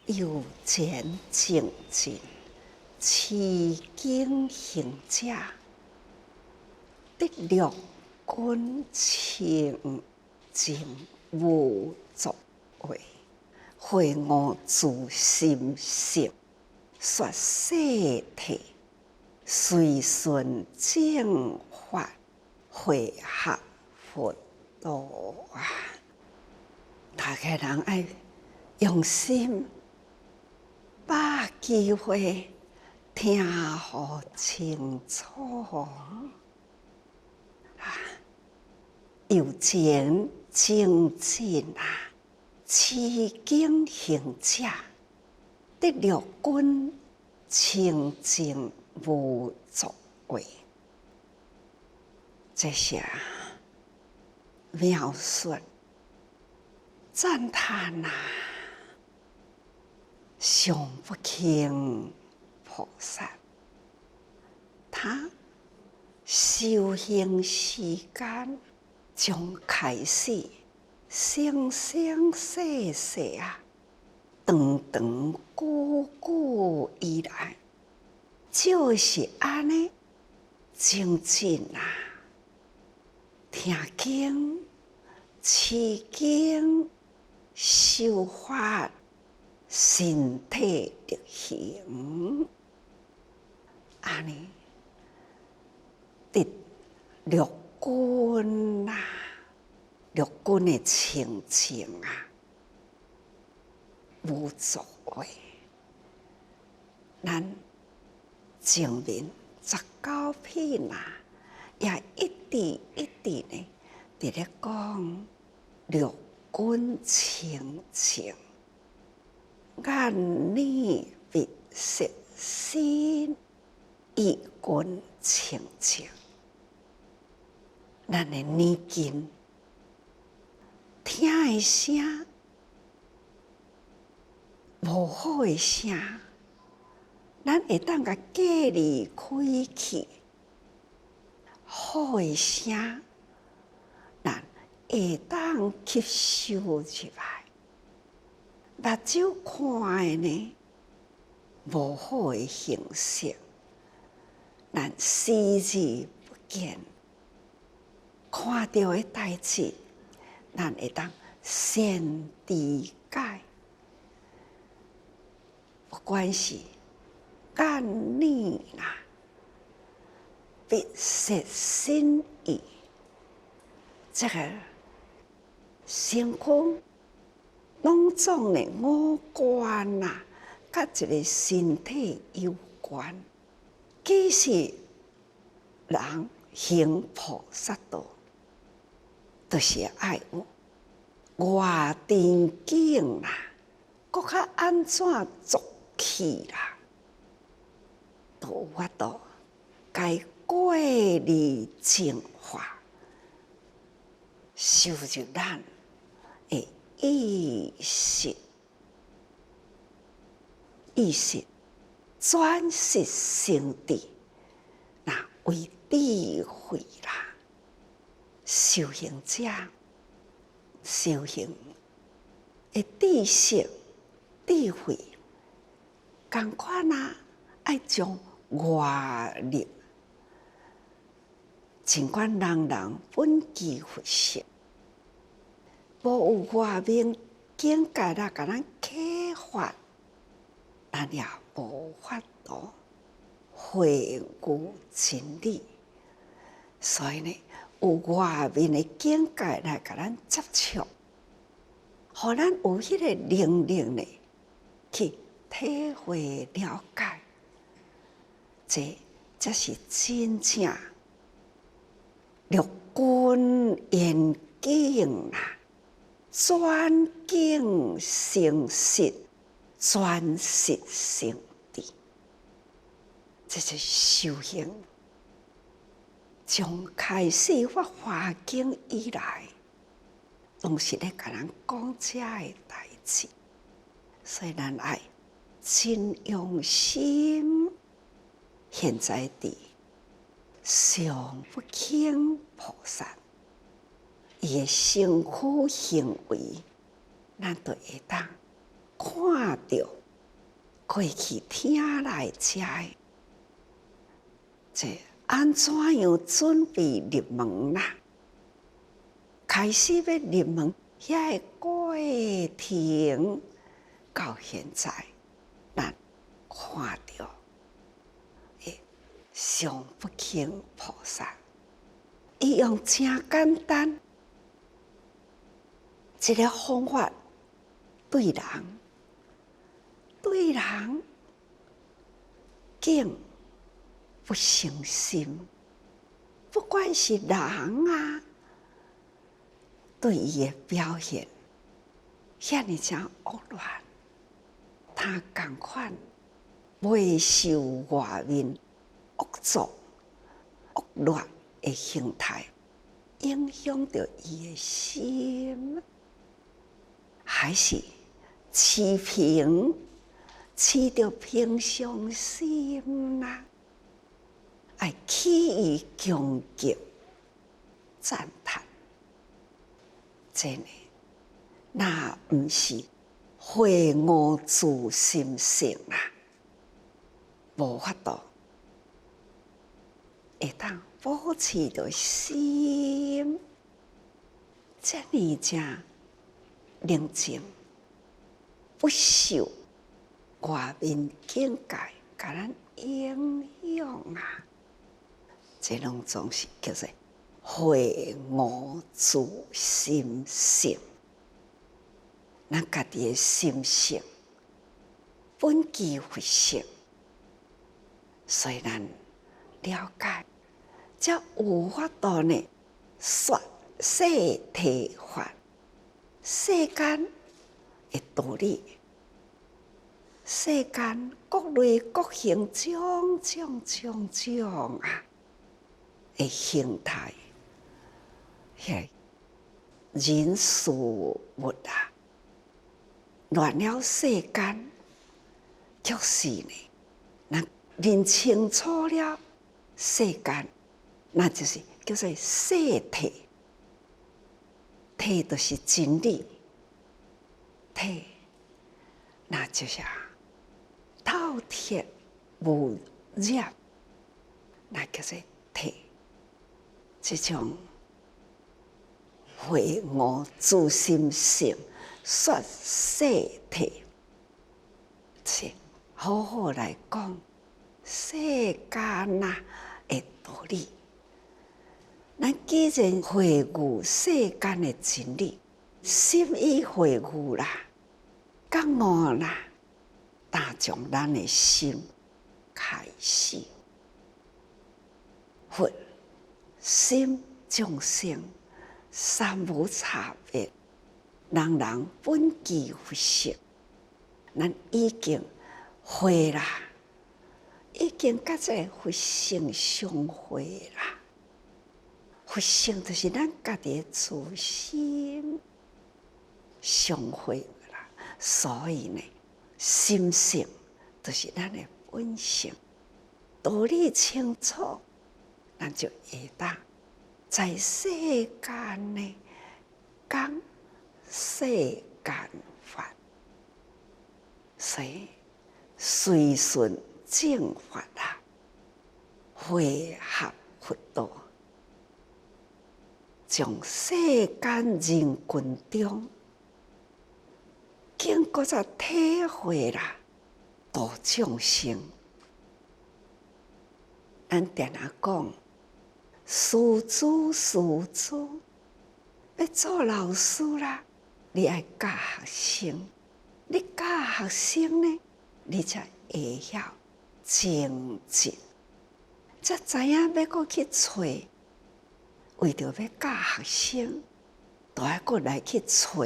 有钱正进，持经行者，得六根清净无作为，会我自心性，说世体，随顺正法，会合佛道啊！大家人爱用心，把机会听好清楚啊！有钱精进啊，持经行者，得六根清净无作为。这些描述赞叹啊！上不轻菩萨，他修行时间从开始生生世世啊，长长久久以来，就是安尼精进啊，听经、持经、修法。身体力行，安尼得六根啊，六根的清净啊，无作为。咱前面19篇啊，也一直呢，伫咧讲六根清净。眼耳鼻舌身意根清净，咱的耳根听的声，无好的声，咱会当甲隔离开去；好的声，咱会当吸收入来。目睭看的呢，无好的形式，咱视而不见；看到的代志，咱会当先知解。不管是眼耳啦、鼻舌身意，这个身躯。拢总的五官啊，甲一个身体有关。其实人行菩萨道，就是爱有外定境啦，搁较安怎做起啦，都有法度该过滤净化，修入咱的。意识转识成智，那为智慧啦。修行者修行的知识智慧，同款啊，爱将外力，尽管人本具佛性。无有外面境界啦，甲咱启发，咱也无法度会悟真理。所以呢，有外面的境界来甲咱接触，互咱有迄个能力呢，去体会了解，这是真正六根严谨啦。转境成实，转实成智，这是修行。从开始发华经以来，拢是咧甲咱讲这个代志，所以咱爱真用心。现在伫上不轻菩萨。伊的身躯行为，咱就会当看到过去听来遮的，这安怎样准备入门啦？开始要入门，遐个过程到现在，咱看到诶，上不轻菩萨，伊用真简单一个方法对人敬不生心，不管是人啊，对伊的表现，遐尼真恶乱，他共款未受外面恶作恶劣的形态影响着伊的心，还是持着平常心啦，爱起于恭敬赞叹，真诶，那毋是会悟自心性啦，无法度会当保持着心，遮尼正宁静，不受外面境界甲咱影响啊！这拢总是叫做会悟自心性。咱家己的心性本具佛性，所以咱了解，才有法度呢说世谛法，世间的道理。世间各类各形种种啊的形态，遐人事物啊，乱了世间，却是呢，咱认清楚了世间，那就是叫做世谛。谛就是真理，谛那就是透彻无染，那叫做谛。这种会悟自心性，说世谛，是好好来讲世间呐的道理。咱既然会悟世间的真理，心意会悟啦，觉悟啦，打从咱的心开始，佛心众生三无差别，人人本具佛性，咱已经会啦，已经甲这个佛性相会啦。佛性就是咱家己的自心相会啦，所以呢，心性就是咱的本性，道理清楚，咱就会当在世间呢讲世间法，所以随顺正法啊，会合佛道。从世间人群中，经过才体会啦，度众生。咱定下讲，师祖，要做老师啦，你爱教学生，你教学生呢，你才会晓精进，才知影要搁去找。为着要教学生，都要过来去找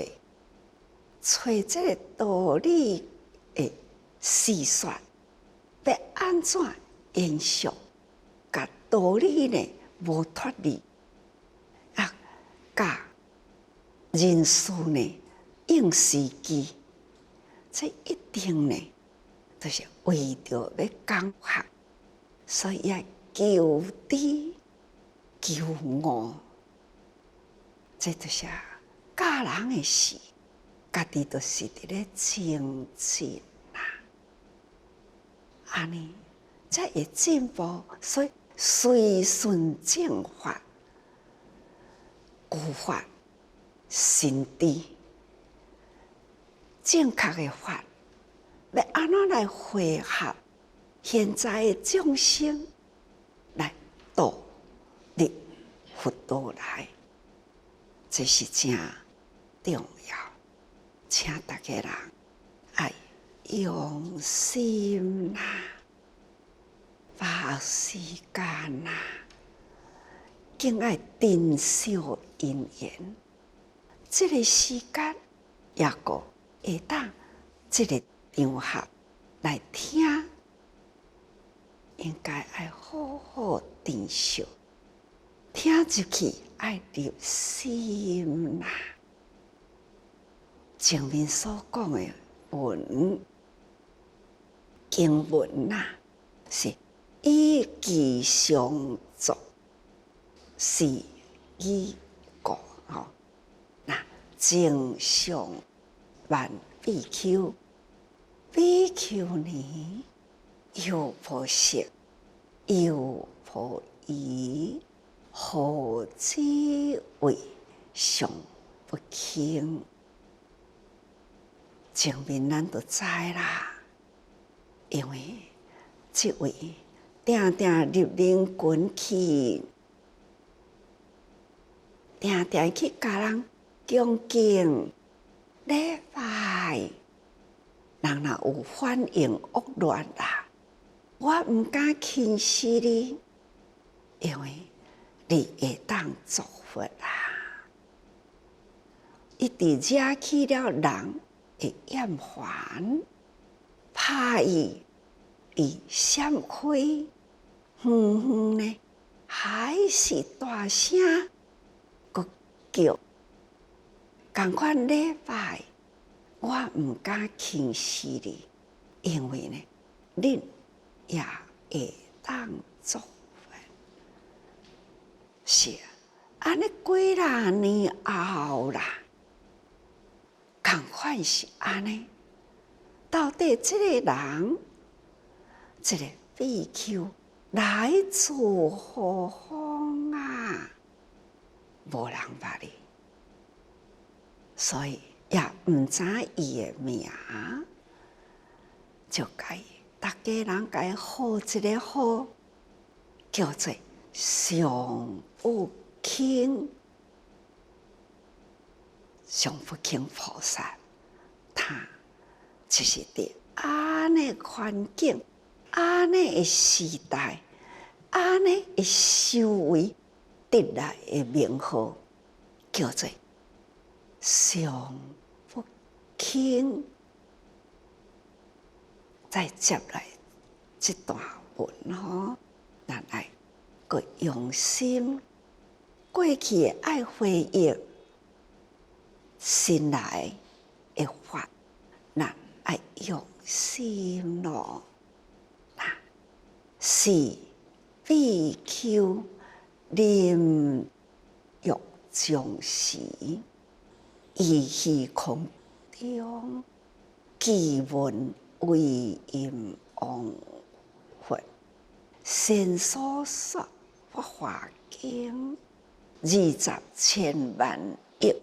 这个道理的细说，要安怎延续？甲道理呢无脱离啊，甲人事呢应时机，这一定呢，就是为着要讲学，所以要求知。求悟，这就是教人的事，家己就是伫咧精进啦。安尼才会进步。所以随顺正法，古法新知，正确的法，要安怎来汇合现在的众生，来度入佛道来，这是真重要。请大家人爱用心啦，花时间啦，更爱珍惜因缘。这个时间也个会当这个场合来听，应该爱好好珍惜，听入去爱入心啦。前面所讲的文经文呐，是以其相作，是以故吼。那正常万比丘，比丘尼有婆媳，有婆夷，何之谓上不轻？前面咱都知啦，因为这位定定入灵群去，定定去甲人恭敬礼拜，人若有反应恶劣啦，我毋敢轻视你，因为你会当作佛啦。伊伫惹起了人会厌烦，怕伊闪开，呢，还是大声个叫，同款礼拜，我毋敢轻视你，因为呢，恁也会当作佛。是啊，安尼几若年后啦，同款是安尼。到底这个人，这个比丘来自何方啊？无人捌哩，所以也毋知伊的名，就该大家人该号一个号，叫做上不轻。上不轻菩萨，他就是伫安尼环境、安尼的时代、安尼的修为得来的名号，叫做上不轻。再接来这段文吼，咱爱个用心，过去爱回忆，新来的法，咱爱用心咯。那是比丘临欲将时，于虚空中，记闻为因往佛，先所说法华经20,000,000亿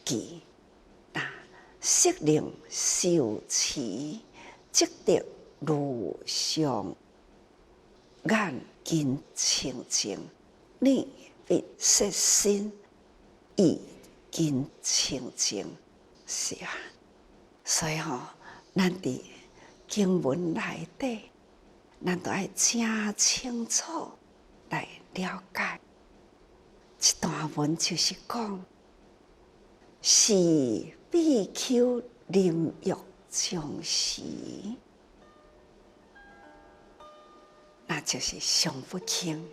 句，那悉令受持，即得如上眼见清净，你必摄心意见清净。是啊，所以咱伫经文内底，咱都爱真清楚来了解。这段文就是讲，是比丘临欲将时，那就是上不轻。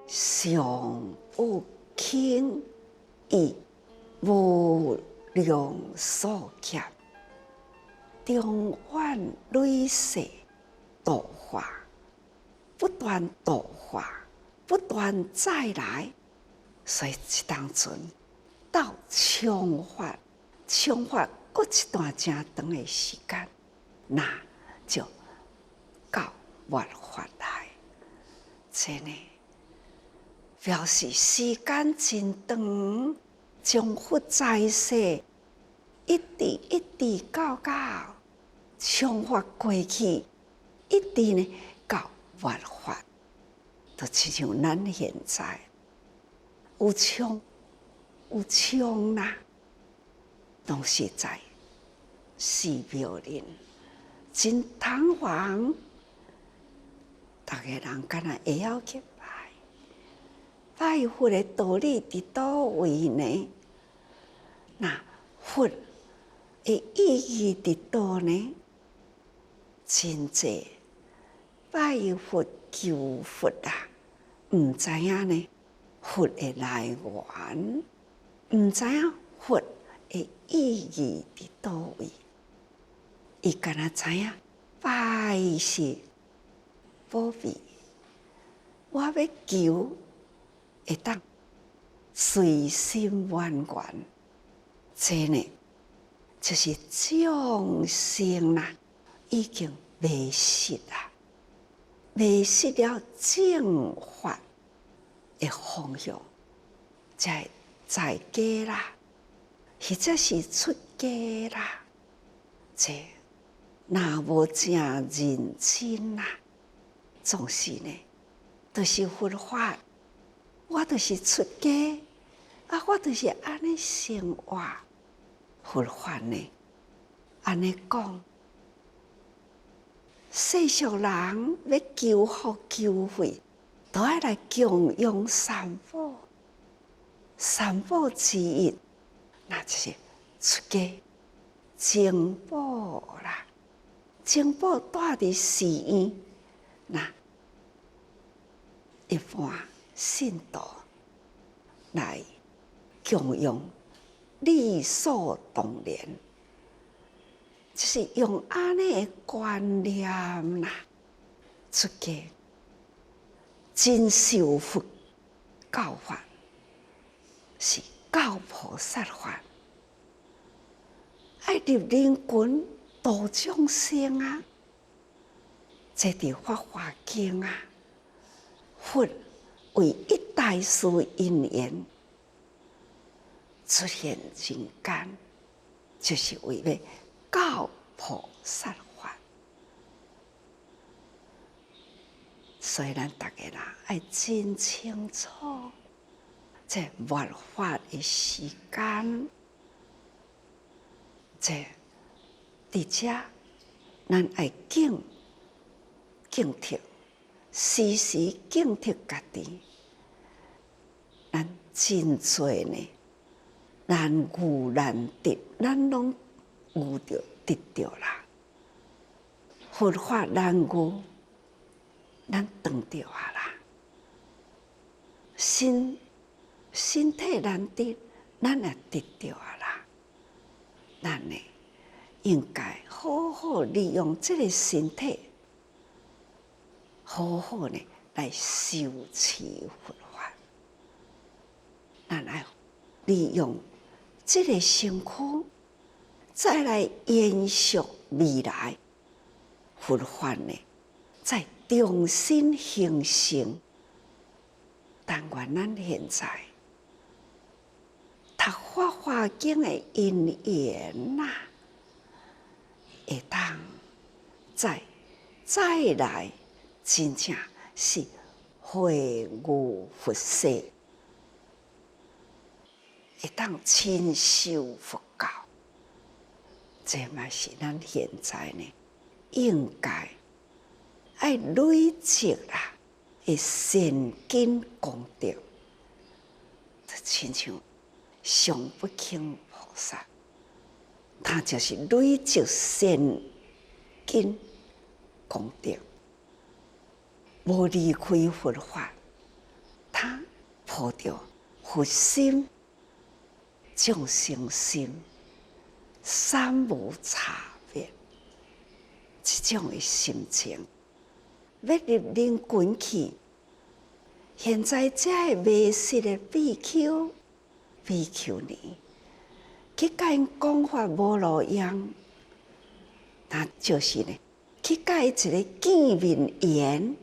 上不轻易无量所劫，中返累世度化，不断度化，不断再来，所以一当阵到重发过一段真长的时间，那就到末法来。真的表示时间真长，将佛在世，一直到重发过去，一直呢到末法，就亲像咱现在有冲啦，拢是在寺庙里真堂皇，大家人敢若会晓去拜佛的道理伫倒位呢？那佛的意义伫倒呢？真济拜佛求佛啊，毋知影呢佛的来源，毋知影佛的意义伫倒位。伊敢若知影拜是保庇，我要求会当随心愿愿，这呢就是众生啦，已经迷失啦，迷失了正法的方向，在家啦，或者是出家啦，这若无正认真啦，总是呢，就是佛法。我就是出家啊，我就是安尼生活。佛法呢，安尼讲，世俗人要求福求慧，都要来供养三宝。三宝之一，那就是出家净宝啦。净宝住伫寺院，那一般信徒来供养，理所当然，就是用安尼的观念啦，出家真受佛教法，是教菩萨法，爱入人群度众生啊！这伫《法华经》啊，佛为一代事因缘出现人间，就是为了教菩萨法。所以咱大家啦，爱真清楚这末法的时间，这伫遮咱爱警惕，时时警惕家己。咱真侪呢，难遇难得，咱拢遇着得着啦。佛法难遇，咱当着啊啦。身体难得，咱也得着啊啦。咱呢，应该好好利用这个身体，好好呢来修持佛法。咱要利用这个身躯，再来延续未来佛法呢，再重新形成。但愿咱现在读《法华经》的因缘呐，会当再来，真正是会悟佛世。会当亲受佛教，这嘛是咱现在呢应该爱累积啦的善根功德，就亲像上不轻菩萨，他就是累积善根功德，无离开佛法，他抱着佛心、众生心，三无差别。这种的心情，要入灵魂去。现在这迷失的比丘尼，去甲因讲法无路用，那就是呢，去甲伊一个见面缘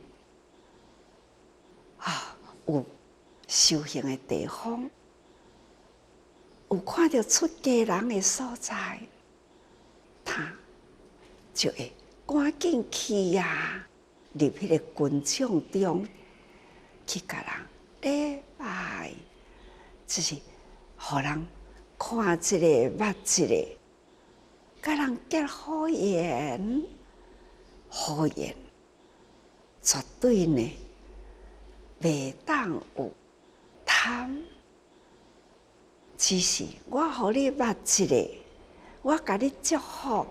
有修行的地方，有看到出家人的所在，他就会赶紧去入迄个群众中去甲人礼拜，就是互人看一个捌一个，甲人结好缘，好缘绝对呢袂当有贪。只是我互你捌一个，我甲你祝福，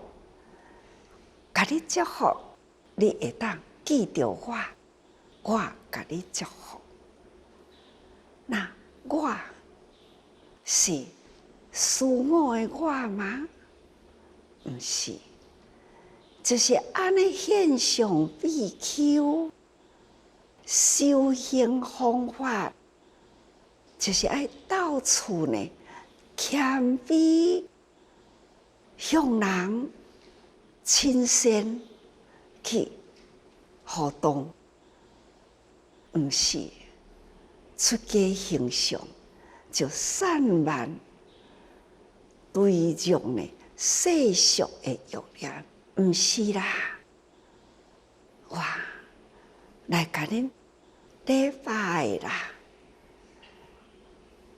你会当记着我甲你祝福。那我是私我的我吗？毋是，就是安尼现象比丘修行方法，就是爱到处呢谦卑，向人亲善去互动，毋是出家形象就散漫对用呢世俗的欲念，毋是啦。哇，来甲恁礼拜啦！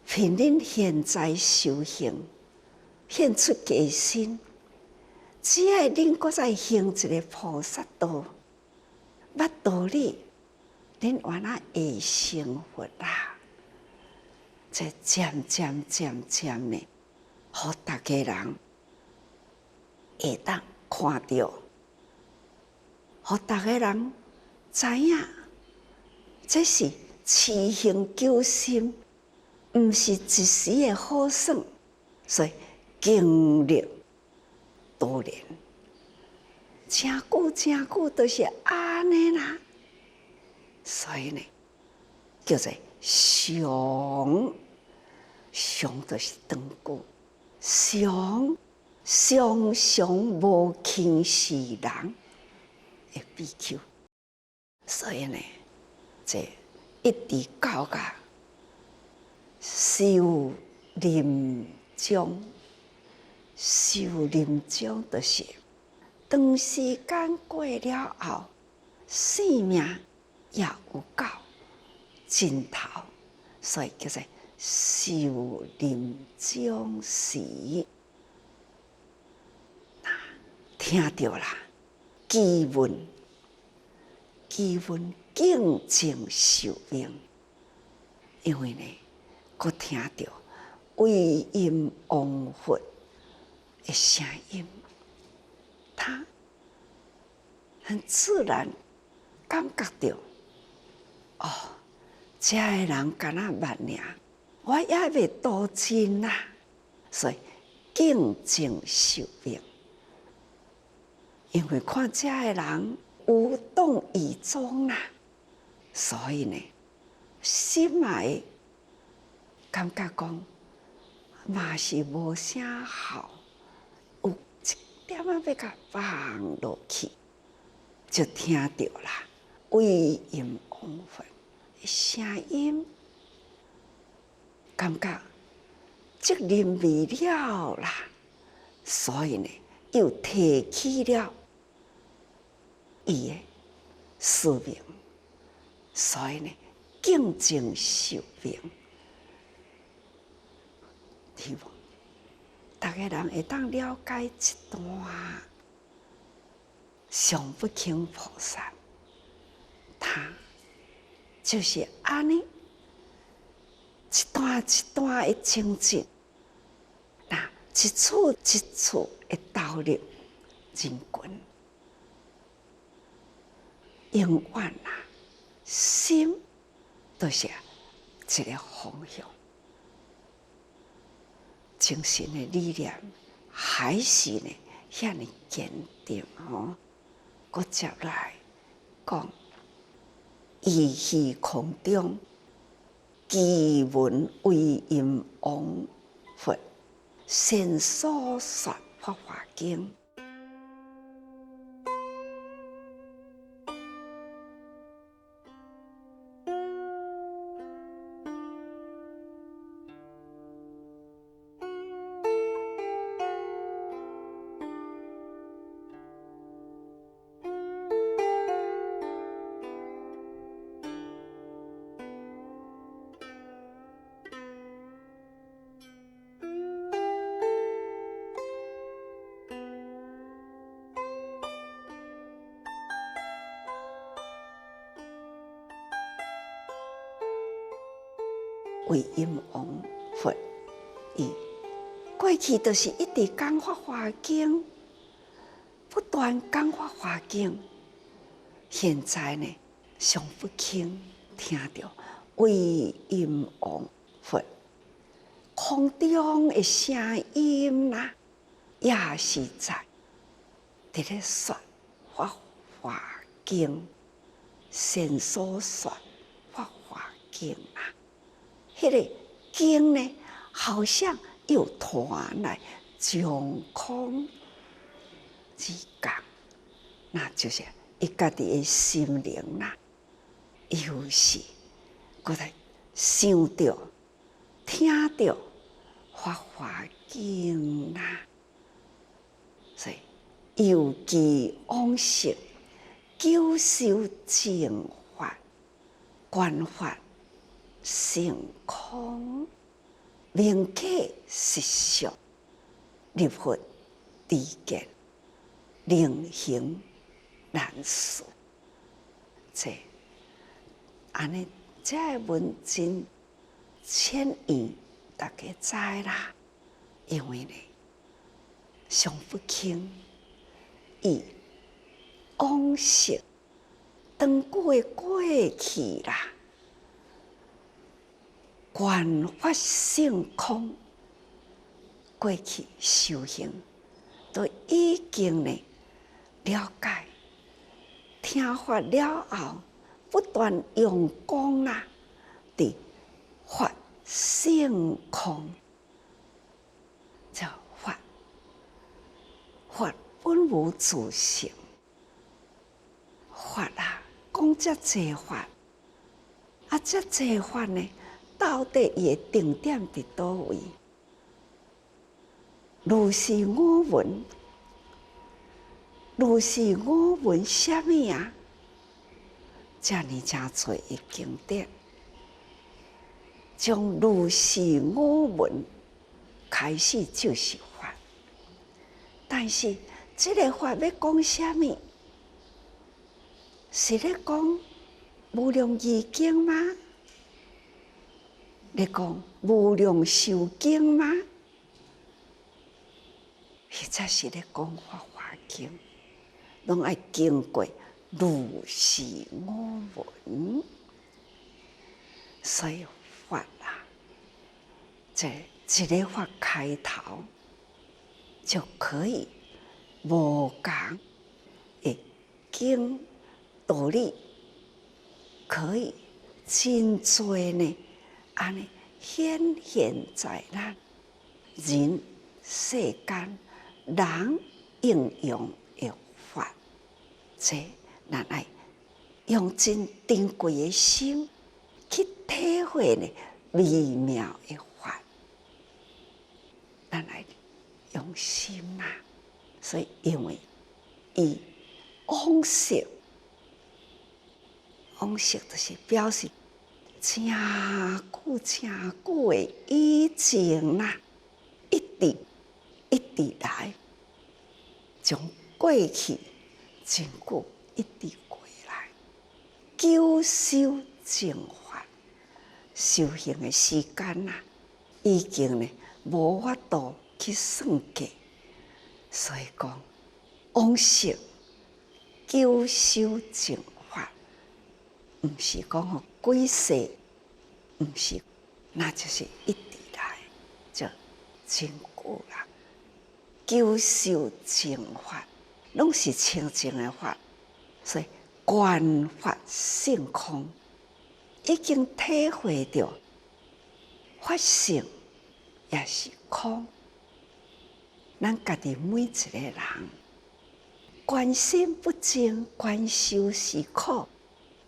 凭恁现在修行，现出家心，只要恁搁再行一个菩萨道，捌道理，恁原来会成佛啦。这渐渐呢，互大家人会当看到，互大家人知影，这是持行求心，毋是一时的好耍，所以经历多年，真久都是安尼啦。所以呢，叫做常就是长久，常无轻视人的比丘。所以呢，这一直到修临终，就是长时间过了后，生命也有到尽头，所以叫做修临终时。听到啦，祈问敬敬受命，因为呢，我听到威音王佛的声音，他很自然感觉到，这个人敢若捌尔，我也未度尽啦，所以敬敬受命，因为看这个人无动于衷啦，所以呢，心内感觉讲嘛是无啥好，有一点仔要甲放落去，就听到啦，威音王佛的声音，感觉责任未了啦，所以呢，又提起了伊的使命，所以呢，敬敬受命。希望大家人会当了解一段上不轻菩萨，他就是安尼一段的精进，一处一处的投入人群，永远心就是一个方向。精神的力量，还是呢遐尼坚定哦。搁接来讲，义虚空中，奇闻为音王佛，先所说法华经。为音王佛，伊过去就是一直讲法华经，不断讲法华经。现在呢，上不轻听到为音王佛空中的声音啦，也是在伫咧说法华经，先所说法华经啊。迄个经呢，好像又传来上空之感，那就是伊家己的心灵啦，又是搁来想到、听到法华经啦，所以有其往昔，久修净法，观法性空，明刻实相，入佛知见，令行难事。这安尼，这文真浅易，大家知啦。因为呢，上不轻，伊往昔长久的过去啦。观法性空，过去修行都已经呢了解，听法了后，不断用功啦，伫法性空，叫法本无自性，法啊，讲遮济法，啊，遮济法呢？到底伊的定点伫倒位？如是我闻，如是我闻，什么啊？遮尔诚侪的经典，从如是我闻开始就是法。但是这个法要讲什么？是咧讲无量义经吗？你讲无量寿经吗？实在是咧讲法华经，拢爱经过如是我闻，所以法啊，这一个法开头就可以无共的经道理，可以真多呢。安尼显现在咱人世间人应用的法，这咱爱用真珍贵的心去体会呢微妙的法，咱爱用心啊。所以因为伊往昔就是表示。真久的以前啦，一直来，从过去真久一直过来，久修净法，修行的时间啦，已经呢无法度去算计，所以讲往昔久修净法，毋是讲几世，毋是，那就是一直来，就真久啦。求受正法，拢是清净的法，所以观法性空，已经体会到法性也是空。咱家己每一个人，观心不净，观修是苦；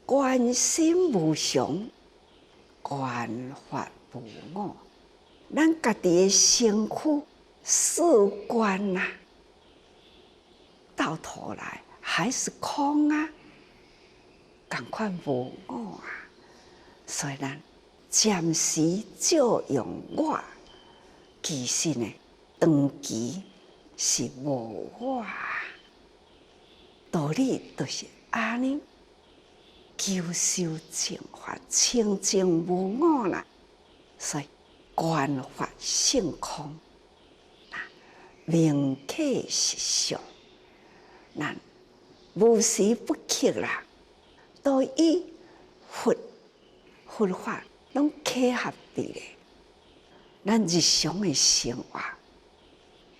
观心无常，观法无我。咱家己的身躯四观呐，到头来还是空啊，赶快无我啊。所以咱暂时就用我，其实呢，长期是无我啊。道理就是安尼，求受正法，清净无我啦。所以观法性空，明刻实相，咱无时不刻啦，都以佛法拢契合伫咧。咱日常的生活，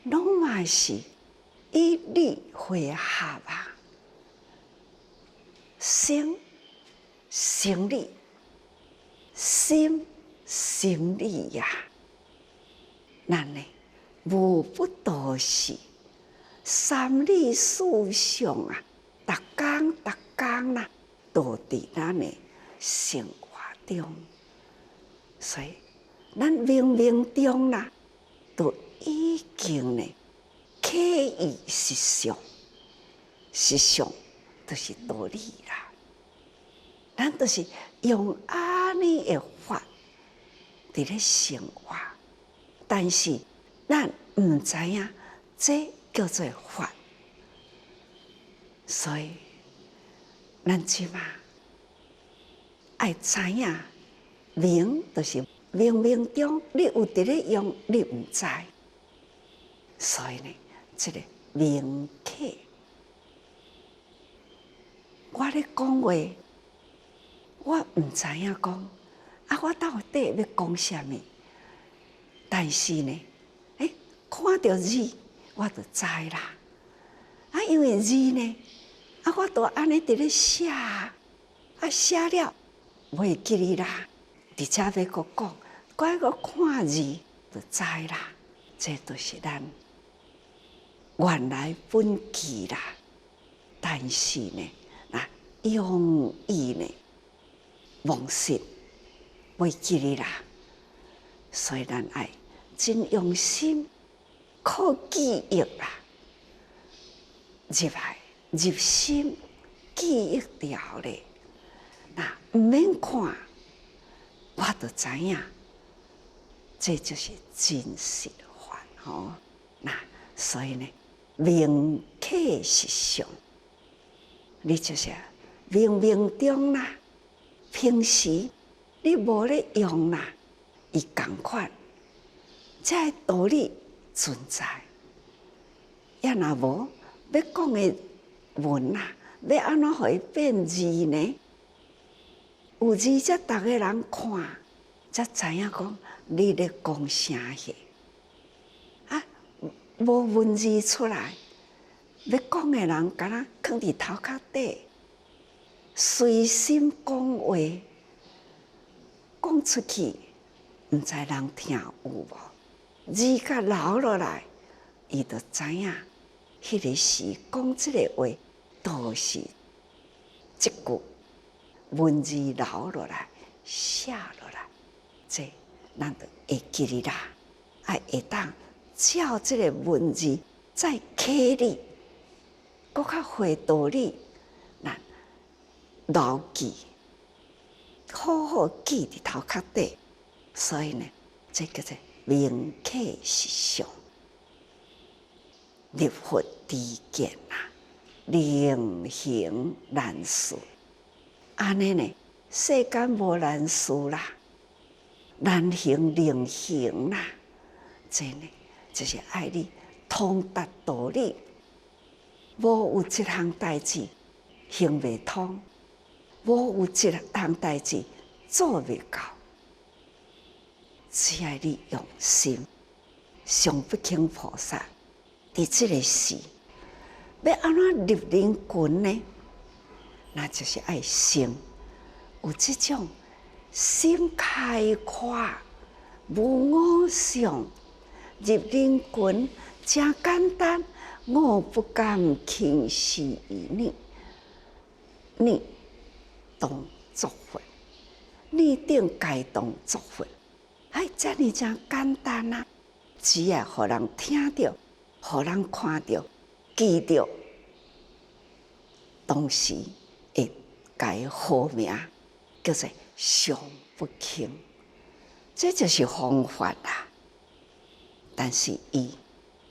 拢嘛是以理会合啊。心生理，心心理呀。咱呢，无不都是三理四象啊，逐工啦，都伫咱的生活中。所以，咱冥冥中啦，都已经呢，刻意实相，实相就是道理啦。咱都是用安尼的法伫咧生活，但是咱毋知影这叫做法，所以咱即马爱知影明，就是冥冥中你有伫咧用，你毋知，所以呢，这个明刻，我咧讲话。我毋知影讲，我到底要讲啥物？但是呢，看到字我就知啦。因为字呢，我都安尼伫咧写，写了袂记哩啦。伫遮要阁讲，我阁看字就知啦。这都是咱原来本具啦。但是呢，用意呢？忘失袂记哩啦，所以咱爱真用心靠记忆啦，入心记忆掉咧。毋免看，我就知影，这就是真实法吼。所以呢，明刻实相，你就是冥冥中啦。平时你无咧用啦，伊共款，这道理存在。也若无要讲的文啦，要安怎互伊变字呢？有字才逐个人看，才知影讲你咧讲啥货。无文字出来，要讲的人敢若囥伫头壳底。随心讲话，讲出去，毋知人听有无？字甲留落来，伊就知影，迄个时讲即个话，都是即句文字留落来，写落来，这咱就会记哩啦。会当照即个文字再刻哩，搁较会道理。牢记，好好记伫头壳底，所以呢，这叫做明刻实相，立佛知见啦，令行难事。安尼呢，世间无难事啦，难行令行啦，这呢，就是爱你通达道理，无有一项代志行未通。无有一项代志做未到，只要你用心上不轻菩萨伫这个时，要安怎入人群呢？那就是爱先有这种心开阔、无我相，入人群真简单。我不敢轻视你，你当作佛，你顶该当作佛。哎，这呢真简单啊！只要互人听到，互人看到，记到，当时会改好名，叫做上不轻。这就是方法啦。但是伊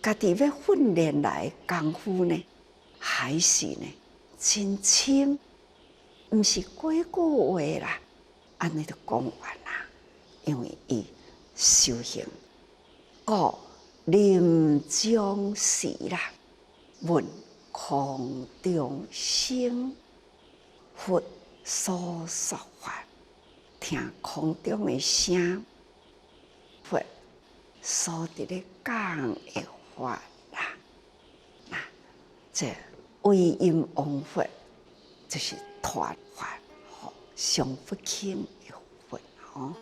家己要训练来功夫呢，还是呢真深，毋是几句话啦，安尼就讲完啦。因为伊修行，故临终时啦，闻空中声，佛所说法，听空中的声，佛所伫咧讲的法啦。那这唯音王佛就是传法，上不轻的佛哦。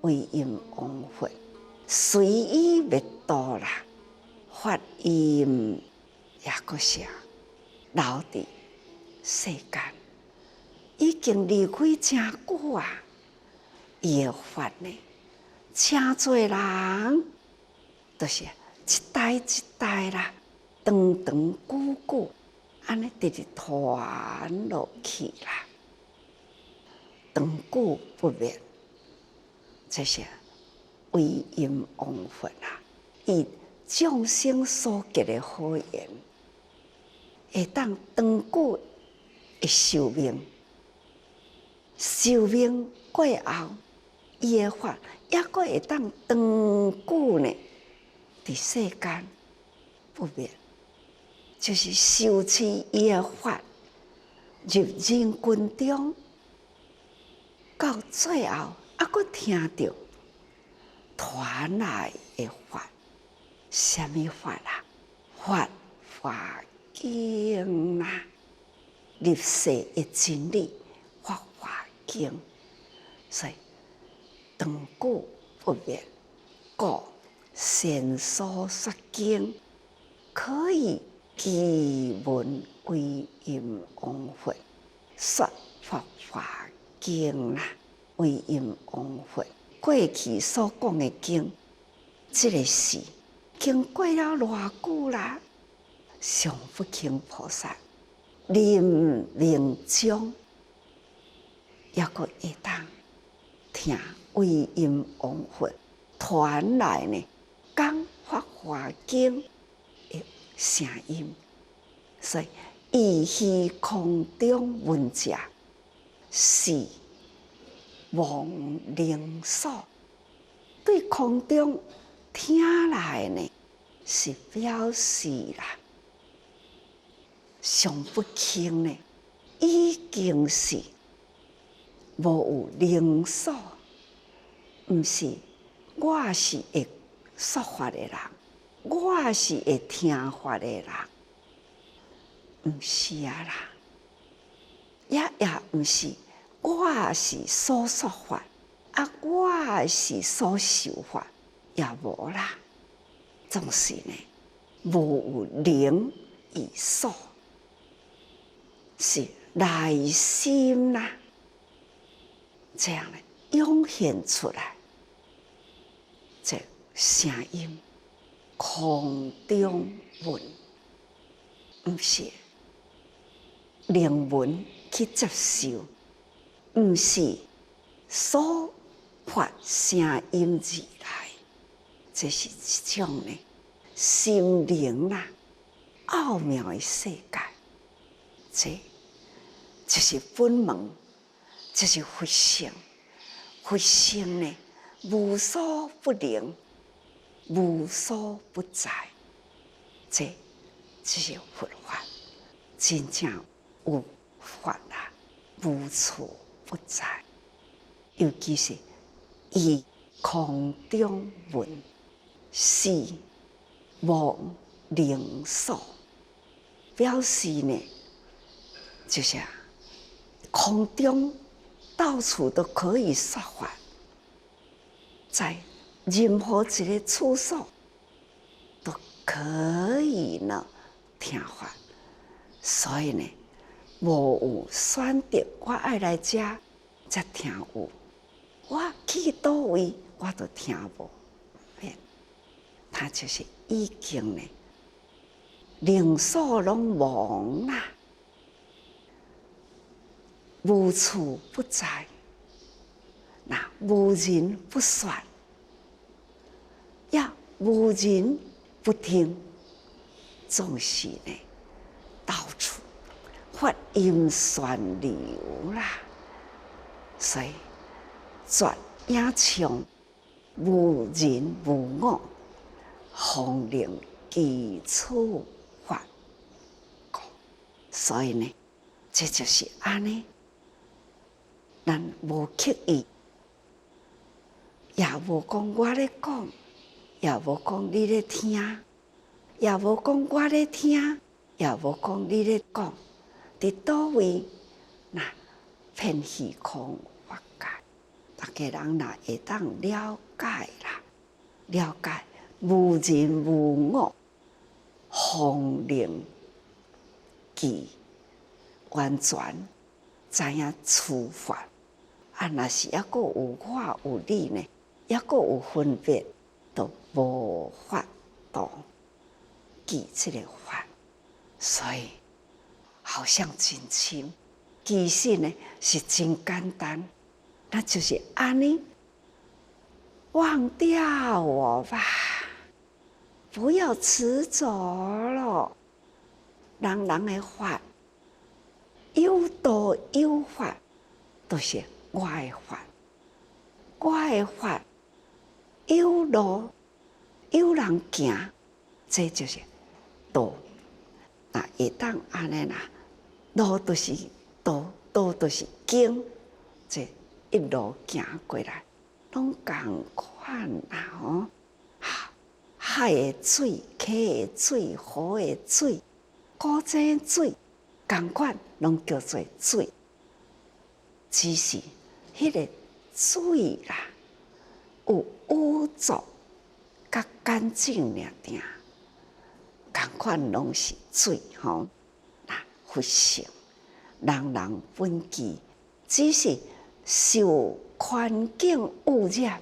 唯音王佛，随意灭度啦，法音也个是留伫世间，已经离开真久啊。伊的法呢，真侪人都是一代一代啦，长长久久，安尼直直传落去啦，长久不灭。这些唯音王佛啊，以众生所结的好缘，会当长久的寿命，寿命过后，伊的法也阁会当长久呢，伫世间不灭，就是受持伊的法入人群中，到最后。还阁听到传来的法，什么法啊？法华经啦，入世的真理，法华经。所以长久不灭，故先所说经，可以记闻唯音王佛说法华经啦。唯音王佛过去所讲的经，这个是经过了偌久啦？上不轻菩萨临命终，也阁会当听唯音王佛传来呢讲法华经的声音，所以异虚空中闻者是。亡灵所对空中听来呢，是表示啦，上不轻呢，已经是无有灵所，毋是我是会说法的人，我是会听法的人，毋是啊啦，也毋是。我是所说法，我是所受法，也无啦。总是呢，无有灵与所，是内心啦，这样呢涌现出来，这声音空中闻，毋是灵文去接受，毋是所发声音而来，这是一种呢心灵奥妙的世界。这就是本门，就是佛性。佛性呢，无所不能，无所不在。这就是佛法，真正有法无处不在。尤其是以空中闻，是无灵所，表示呢，就是空中到处都可以说法，在任何一个处所都可以呢听法。所以呢，无有选择我爱来这才听有，我去倒位我都听无。他就是已经呢，灵所拢忘啦，无处不在，无人不说，也无人不听，总是呢，到处发音旋流啦。所以绝也唱无人无我，方能基础法讲。所以呢，这就是安尼。咱无刻意，也无讲我咧讲，也无讲你咧听，也无讲我咧听，也无讲你咧讲，伫倒位遍虚空法界，大家人若会当了解啦，了解无人无我，方能记完全知影处法。若是还佫有我有你呢，还佫有分别，都无法度记这个法。所以好像真深，其实呢是真简单，那就是安尼。忘掉我吧，不要执着了。人的法有道有法，都是我的法，我的法有路有人行，这就是道。会当安尼路就是道，道就是经，这一路行过来，拢同款海的水、溪的水、河的水、古井水，同款拢叫做水。只是迄个水有污浊甲干净尔定，同款拢是水佛性人人本具，只是受环境污染，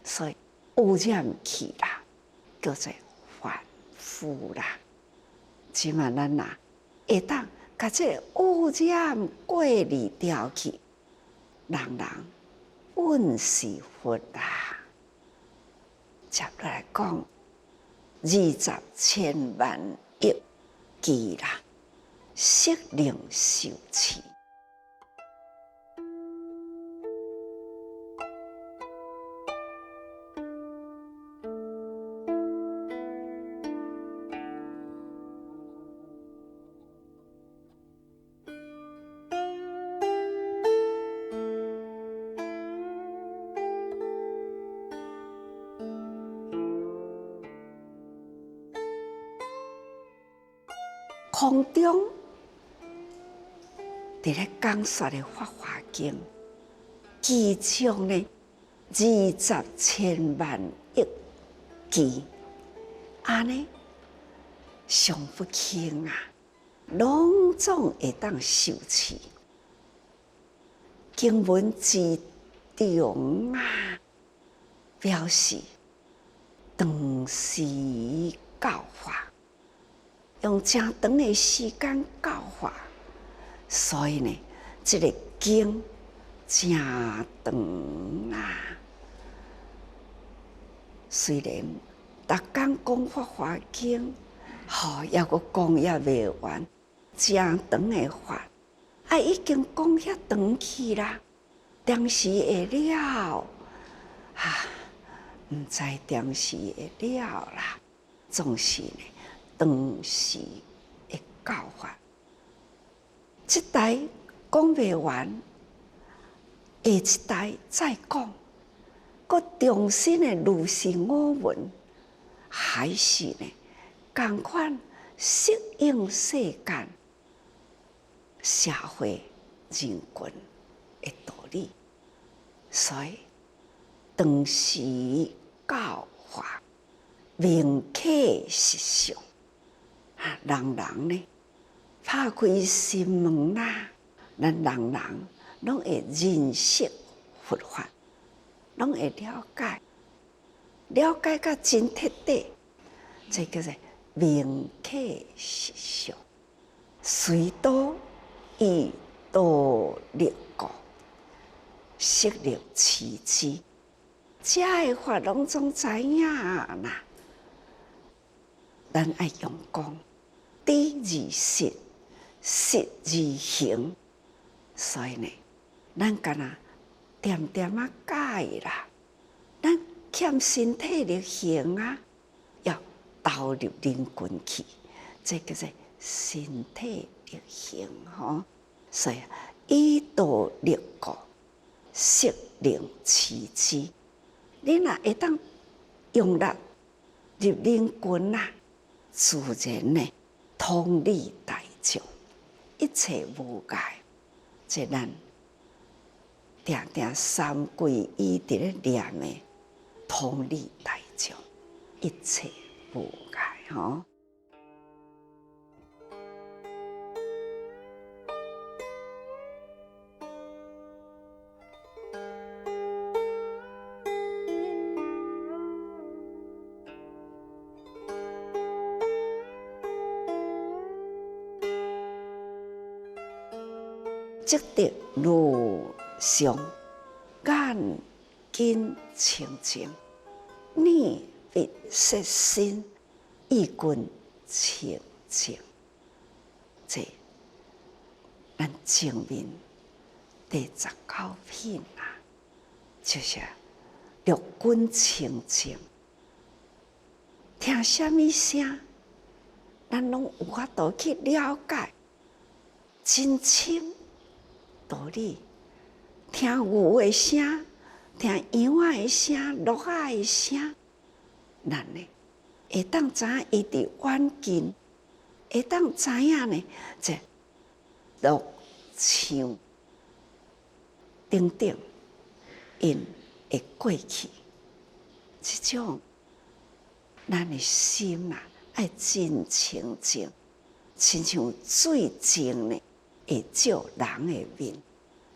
所以污染去啦，叫做凡夫啦。即嘛咱会当甲这个污染过滤掉去，人人本是佛啦。接落来讲20千万亿计啦，色令受持。空中伫咧讲说的《法华经》，其中呢20千万亿句，安尼上不轻拢总会当受持。经文之中表示长时教化。用真长的时间教化，所以呢，这个经真长啊。虽然逐天讲法华经，也阁讲也未完，真长的法，已经讲遐长去啦。当时会了，毋知当时会了啦。总是呢，当时会教法，这代讲未完，下一代再讲，佮重新的如是我闻，还是呢，共款适应世间社会人群的道理，所以当时教化明客实相，人人呢拍开心门啦，咱人人拢会认识佛法，拢会了解，了解甲真彻底，这叫做明客实相。随多以道立故，色力持之。这个法拢总知影啦。咱爱用功，知而实，实而行。所以呢，咱干那点点啊改啦，咱欠身体力行啊，要投入灵魂去，这叫做身体力行吼。所以以道立故，色力持之。你若会当用力入灵魂啊，自然呢通理大众，一切无碍。这咱定定三皈依伫咧念的通理大众，一切无碍吼。即得如上眼睛清净，念必摄心，意君清净。这咱前面第19品啊，就是六君清净。听什么声，咱拢有法度去了解，真清。道理，听牛的声，听羊仔的声，鹿仔的声，咱呢会当知影伊伫远近，会当知影呢，这鹿象等等，因会过去。这种咱的心啊，爱真清净，亲像水净呢。会照人的面，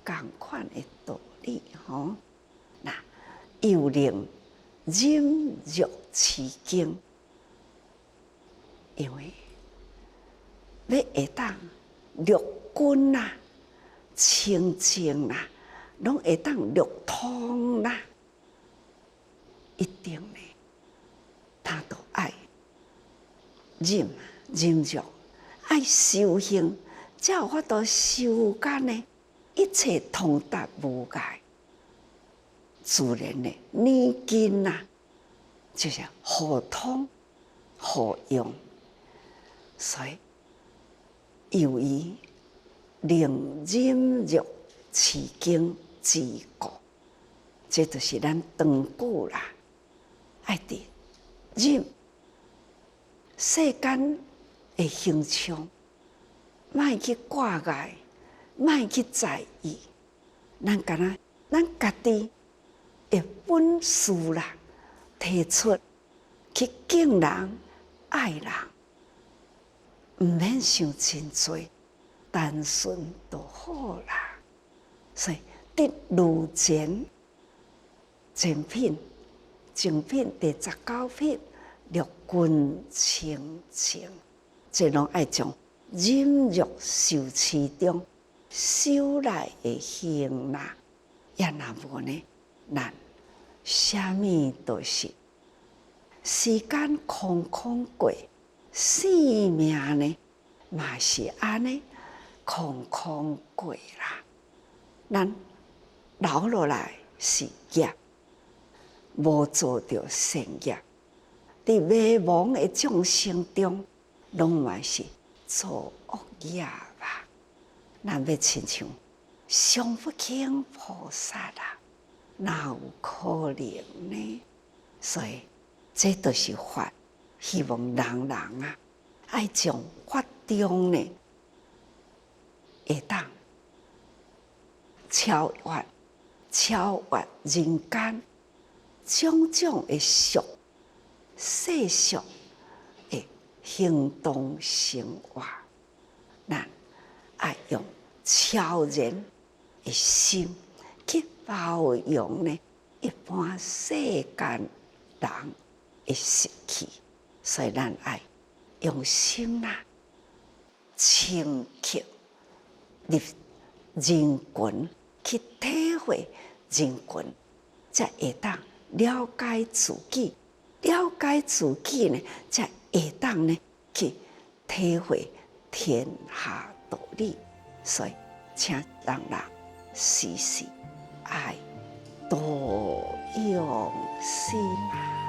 同款的道理吼。那又令忍辱持经，因为要会当六君啦、清净啦，拢会当六通啦，一定呢，他都爱忍辱，爱修行。才有法度修间呢，一切通达无碍，自然的念经啊，就是互通互用，所以由于令忍辱持经之故，这就是咱长久啦，爱伫忍世间的形象。莫去挂碍，莫去在意，咱家己的本事啦，提出去敬人、爱人，毋免想真多，单纯就好啦。所以得如前前品第19品，六君清净。这拢爱从忍辱受持中修来的行啦。也若无呢，咱啥物都是时间空空过，生命呢嘛是安尼空空过啦。咱留落来是业，无做着善业，伫迷茫的众生中，拢嘛是做恶业吧。咱要亲像上不轻菩萨啦，哪有可能呢？所以这都是法，希望人人啊，爱将法中呢，会当超越人间种种的俗世俗的行动生活，咱爱用超然的心去包容呢一般世间人的习气，所以咱爱用心啦，深刻入人群去体会人群，才会当了解自己，了解自己呢，才会当呢去体会天下道理。所以，请人人时时爱多用心啊。